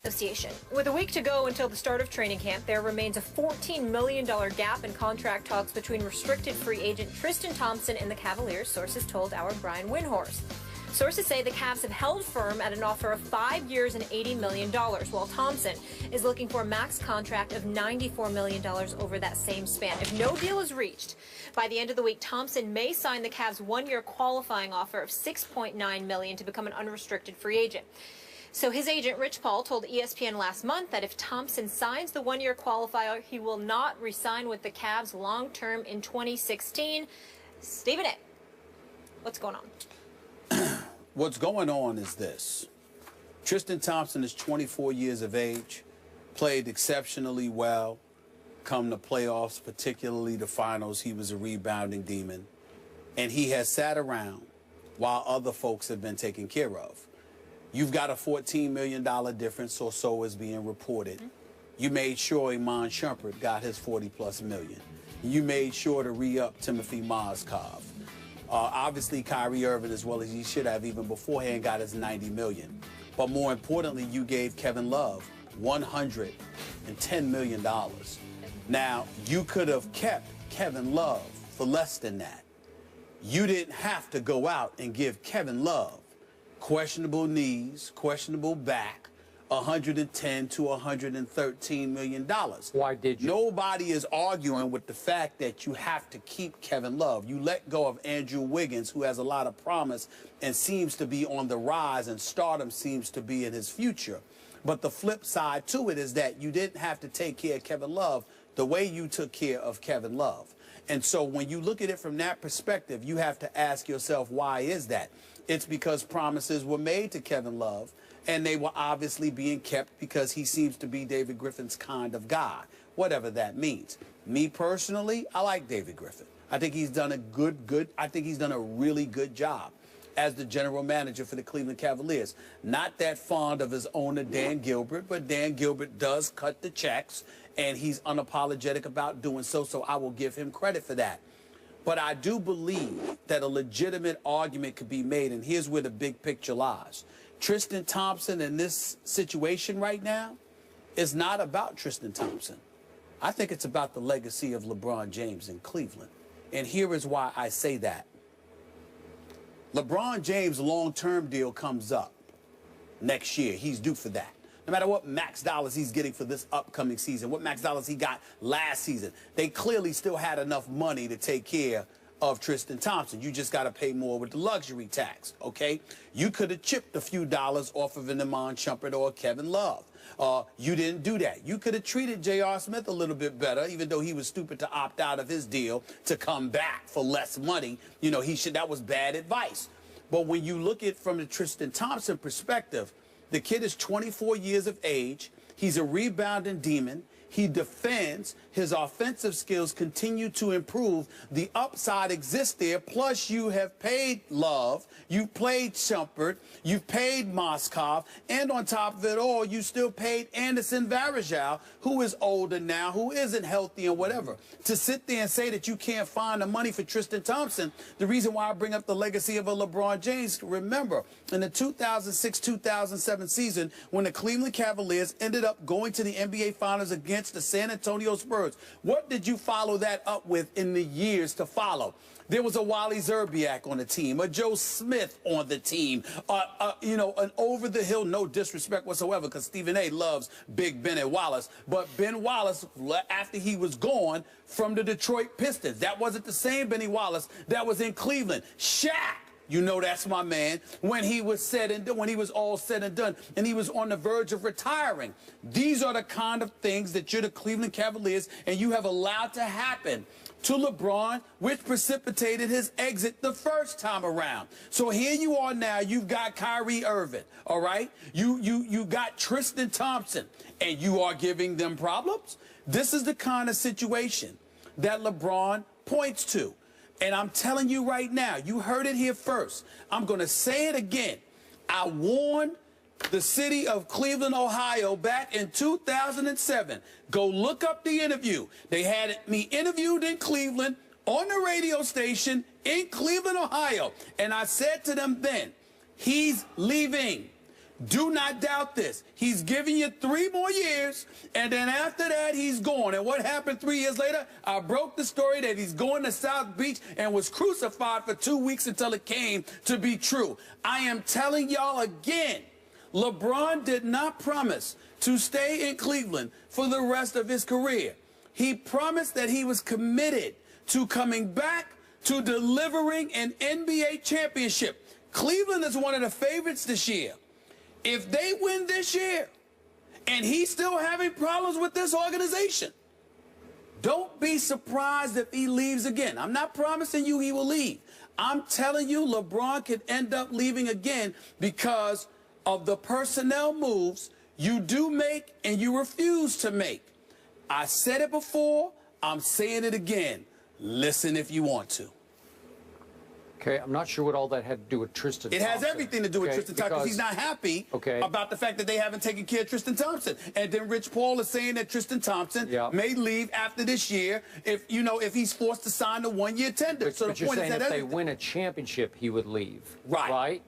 Association. With a week to go until the start of training camp, there remains a $14 million gap in contract talks between restricted free agent Tristan Thompson and the Cavaliers, sources told our Brian Windhorst. Sources say the Cavs have held firm at an offer of 5 years and $80 million, while Thompson is looking for a max contract of $94 million over that same span. If no deal is reached, by the end of the week, Thompson may sign the Cavs' one-year qualifying offer of $6.9 million to become an unrestricted free agent. So his agent, Rich Paul, told ESPN last month that if Thompson signs the one-year qualifier, he will not re-sign with the Cavs long-term in 2016. Stephen A., what's going on? What's going on is this. Tristan Thompson is 24 years of age, played exceptionally well, come the playoffs, particularly the finals. He was a rebounding demon. And he has sat around while other folks have been taken care of. You've got a $14 million difference or so is being reported. You made sure Iman Shumpert got his 40+ million. You made sure to re-up Timothy Mozgov. Obviously, Kyrie Irving, as well as he should have even beforehand, got his $90 million. But more importantly, you gave Kevin Love $110 million. Now, you could have kept Kevin Love for less than that. You didn't have to go out and give Kevin Love questionable knees, questionable back, $110 to $113 million. Why did you? Nobody is arguing with the fact that you have to keep Kevin Love. You let go of Andrew Wiggins, who has a lot of promise and seems to be on the rise, and stardom seems to be in his future. But the flip side to it is that you didn't have to take care of Kevin Love the way you took care of Kevin Love. And so when you look at it from that perspective, you have to ask yourself, why is that? It's because promises were made to Kevin Love, and they were obviously being kept because he seems to be David Griffin's kind of guy, whatever that means. Me personally, I like David Griffin. I think he's done I think he's done a really good job as the general manager for the Cleveland Cavaliers. Not that fond of his owner, Dan Gilbert, but Dan Gilbert does cut the checks, and he's unapologetic about doing so, so I will give him credit for that. But I do believe that a legitimate argument could be made, and here's where the big picture lies. Tristan Thompson in this situation right now is not about Tristan Thompson. I think it's about the legacy of LeBron James in Cleveland. And here is why I say that. LeBron James' long-term deal comes up next year. He's due for that. No matter what max dollars he's getting for this upcoming season, what max dollars he got last season, they clearly still had enough money to take care of Tristan Thompson. You just got to pay more with the luxury tax, okay? You could have chipped a few dollars off of an Iman Shumpert or Kevin Love. You didn't do that. You could have treated J.R. Smith a little bit better, even though he was stupid to opt out of his deal to come back for less money. You know, that was bad advice. But when you look at it from the Tristan Thompson perspective, the kid is 24 years of age. He's a rebounding demon. He defends. His offensive skills continue to improve. The upside exists there. Plus, you have paid Love. You've played Shumpert. You've paid Mozgov. And on top of it all, you still paid Anderson Varejao, who is older now, who isn't healthy and whatever. To sit there and say that you can't find the money for Tristan Thompson, the reason why I bring up the legacy of a LeBron James, remember, in the 2006-2007 season, when the Cleveland Cavaliers ended up going to the NBA Finals against the San Antonio Spurs, what did you follow that up with in the years to follow? There was a Wally Zerbiak on the team, a Joe Smith on the team, you know, an over-the-hill, no disrespect whatsoever, because Stephen A. loves Big Benny Wallace, but Ben Wallace, after he was gone from the Detroit Pistons, that wasn't the same Benny Wallace that was in Cleveland. Shaq, you know that's my man, when he was said and done, when he was all said and done, and he was on the verge of retiring. These are the kind of things that you're the Cleveland Cavaliers, and you have allowed to happen to LeBron, which precipitated his exit the first time around. So here you are now, you've got Kyrie Irving, all right? You got Tristan Thompson, and you are giving them problems? This is the kind of situation that LeBron points to. And I'm telling you right now, you heard it here first. I'm going to say it again. I warned the city of Cleveland, Ohio, back in 2007. Go look up the interview. They had me interviewed in Cleveland on the radio station in Cleveland, Ohio. And I said to them then, he's leaving. Do not doubt this. He's giving you 3 more years, and then after that, he's gone. And what happened 3 years later? I broke the story that he's going to South Beach and was crucified for 2 weeks until it came to be true. I am telling y'all again, LeBron did not promise to stay in Cleveland for the rest of his career. He promised that he was committed to coming back to delivering an NBA championship. Cleveland is one of the favorites this year. If they win this year and he's still having problems with this organization, don't be surprised if he leaves again. I'm not promising you he will leave. I'm telling you LeBron could end up leaving again because of the personnel moves you do make and you refuse to make. I said it before. I'm saying it again. Listen if you want to. Okay, I'm not sure what all that had to do with Tristan Thompson. It has everything to do with Tristan Thompson because he's not happy about the fact that they haven't taken care of Tristan Thompson. And then Rich Paul is saying that Tristan Thompson may leave after this year if he's forced to sign a 1-year tender. But you're saying if they win a championship, he would leave. Right?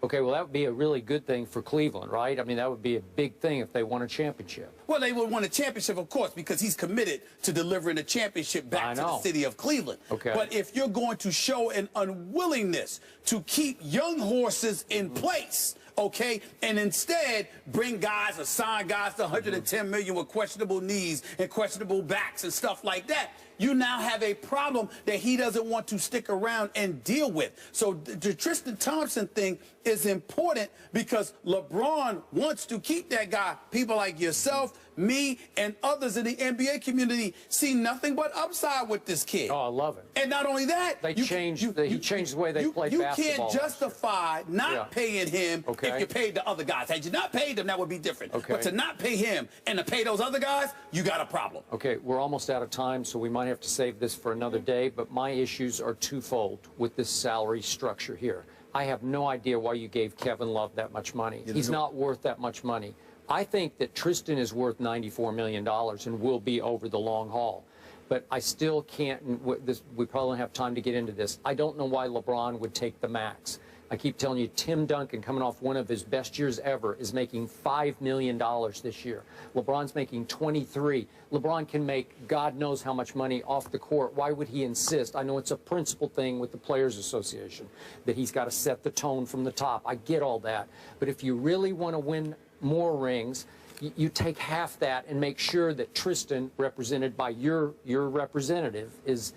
Okay, well, that would be a really good thing for Cleveland, right? I mean, that would be a big thing if they won a championship. Well, they would win a championship, of course, because he's committed to delivering a championship back to the city of Cleveland. Okay. But if you're going to show an unwillingness to keep young horses in place, okay, and instead bring guys or sign guys to $110 million with questionable knees and questionable backs and stuff like that, you now have a problem that he doesn't want to stick around and deal with. So the Tristan Thompson thing is important because LeBron wants to keep that guy. People like yourself, me, and others in the NBA community see nothing but upside with this kid. Oh, I love it. And not only that, he changed the way they played basketball. You can't justify not paying him if you paid the other guys. Had you not paid him, that would be different. But to not pay him and to pay those other guys, you got a problem. Okay, we're almost out of time, so we might have to save this for another day, but my issues are twofold with this salary structure here. I have no idea why you gave Kevin Love that much money. He's not worth that much money. I think that Tristan is worth $94 million and will be over the long haul. But I still can't, we probably don't have time to get into this. I don't know why LeBron would take the max. I keep telling you, Tim Duncan, coming off one of his best years ever, is making $5 million this year. LeBron's making 23. LeBron can make God knows how much money off the court. Why would he insist? I know it's a principle thing with the Players Association, that he's got to set the tone from the top. I get all that. But if you really want to win more rings, you take half that and make sure that Tristan, represented by your representative, is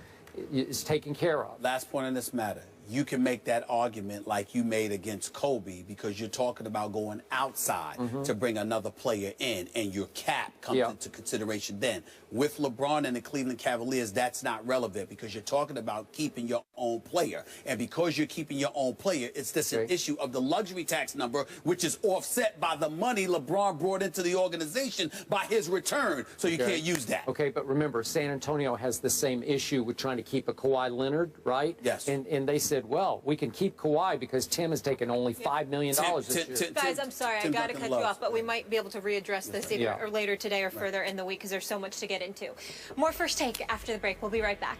taken care of. Last point on this matter. You can make that argument like you made against Kobe because you're talking about going outside to bring another player in, and your cap comes into consideration then. With LeBron and the Cleveland Cavaliers, that's not relevant because you're talking about keeping your own player. And because you're keeping your own player, it's this an issue of the luxury tax number, which is offset by the money LeBron brought into the organization by his return. So you can't use that. Okay, but remember, San Antonio has the same issue with trying to keep a Kawhi Leonard, right? Yes. And they said, well, we can keep Kawhi because Tim has taken only $5 million this year. Guys, I'm sorry, I got to cut you off, but we might be able to readdress this either or later today or further in the week because there's so much to get into. More First Take after the break. We'll be right back.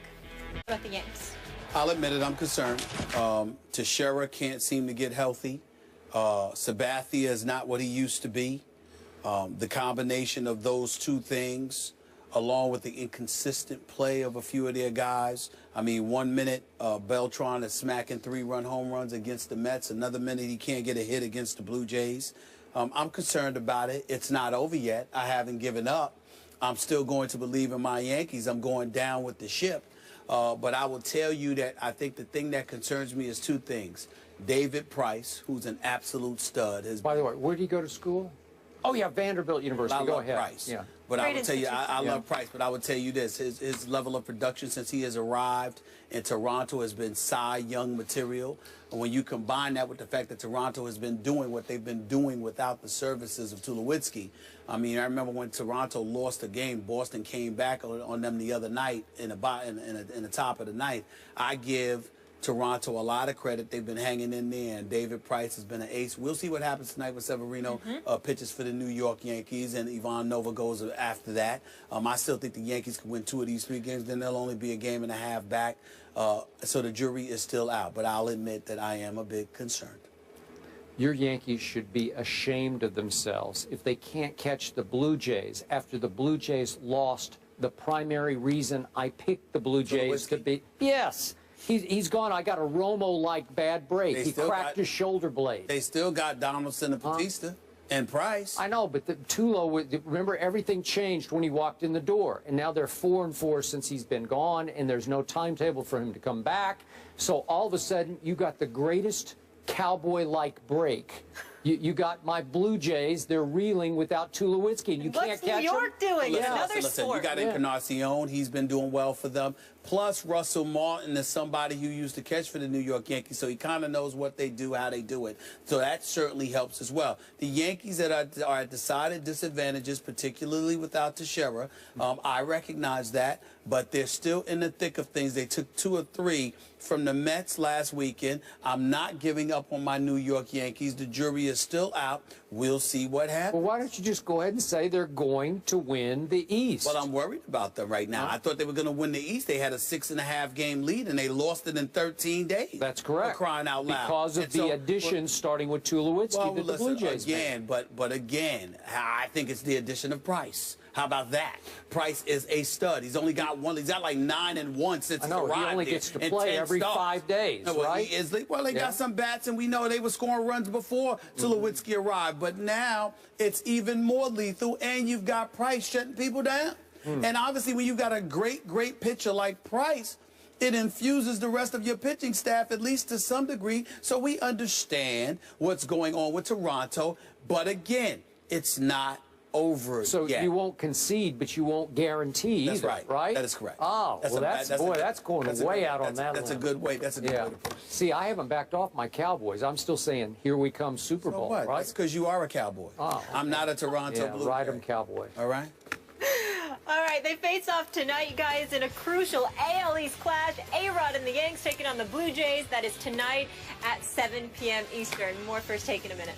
What about the Yanks? I'll admit it, I'm concerned. Teixeira can't seem to get healthy. Sabathia is not what he used to be. The combination of those two things, along with the inconsistent play of a few of their guys. I mean, 1 minute, Beltran is smacking 3-run home runs against the Mets. Another minute, he can't get a hit against the Blue Jays. I'm concerned about it. It's not over yet. I haven't given up. I'm still going to believe in my Yankees. I'm going down with the ship. But I will tell you that I think the thing that concerns me is two things. David Price, who's an absolute stud. By the way, where did he go to school? Oh, yeah, Vanderbilt University. Go ahead. Price. Yeah. But I would tell you, I love Price, but I would tell you this, his level of production since he has arrived in Toronto has been Cy Young material. And when you combine that with the fact that Toronto has been doing what they've been doing without the services of Tulowitzki, I mean, I remember when Toronto lost a game, Boston came back on them the other night in the top of the ninth. I give Toronto a lot of credit. They've been hanging in there, and David Price has been an ace. We'll see what happens tonight with Severino pitches for the New York Yankees, and Ivan Nova goes after that. I still think the Yankees can win 2 of these 3 games. Then they'll only be a game and a half back. So the jury is still out, but I'll admit that I am a bit concerned. Your Yankees should be ashamed of themselves if they can't catch the Blue Jays after the Blue Jays lost the primary reason I picked the Blue Jays to beat. Yes. He's gone. I got a Romo-like bad break. He cracked his shoulder blade. They still got Donaldson and Batista and Price. I know, but Tulo, remember, everything changed when he walked in the door. And now they're 4-4 since he's been gone, and there's no timetable for him to come back. So all of a sudden, you got the greatest cowboy-like break. You got my Blue Jays. They're reeling without Tulowitzki, and you can't catch them. What's New York doing? Listen, Another sport. You got Encarnacion. He's been doing well for them. Plus, Russell Martin is somebody who used to catch for the New York Yankees, so he kind of knows what they do, how they do it. So that certainly helps as well. The Yankees that are at decided disadvantages, particularly without Teixeira, I recognize that, but they're still in the thick of things. They took 2 or 3 from the Mets last weekend. I'm not giving up on my New York Yankees. The jury is still out. We'll see what happens. Well, why don't you just go ahead and say they're going to win the East? Well, I'm worried about them right now. I thought they were going to win the East. They had a 6.5 game lead, and they lost it in 13 days. That's correct. For crying out loud. Because of the additions starting with Tulowitzki that the Blue Jays again, made. but again, I think it's the addition of Price. How about that? Price is a stud. He's only got one. He's got like 9 and 1 since he arrived. He only gets to play every 5 days, right? He is, well, they got some bats, and we know they were scoring runs before Tulowitzki arrived. But now it's even more lethal, and you've got Price shutting people down. And obviously, when you've got a great pitcher like Price, it infuses the rest of your pitching staff, at least to some degree. So we understand what's going on with Toronto. But again, it's not over so yet. You won't concede, but you won't guarantee That's either, right? That is correct. Oh, that's going way out on that. That's a good way. That's a good way to put it. See, I haven't backed off my Cowboys. I'm still saying, here we come, Super Bowl, what? right? That's because you are a Cowboy. Oh, okay. I'm not a Toronto Blue Jay. Ride 'em Cowboy. All right? All right, they face off tonight, guys, in a crucial AL East clash. A-Rod and the Yanks taking on the Blue Jays. That is tonight at 7 p.m. Eastern. More First Take in a minute.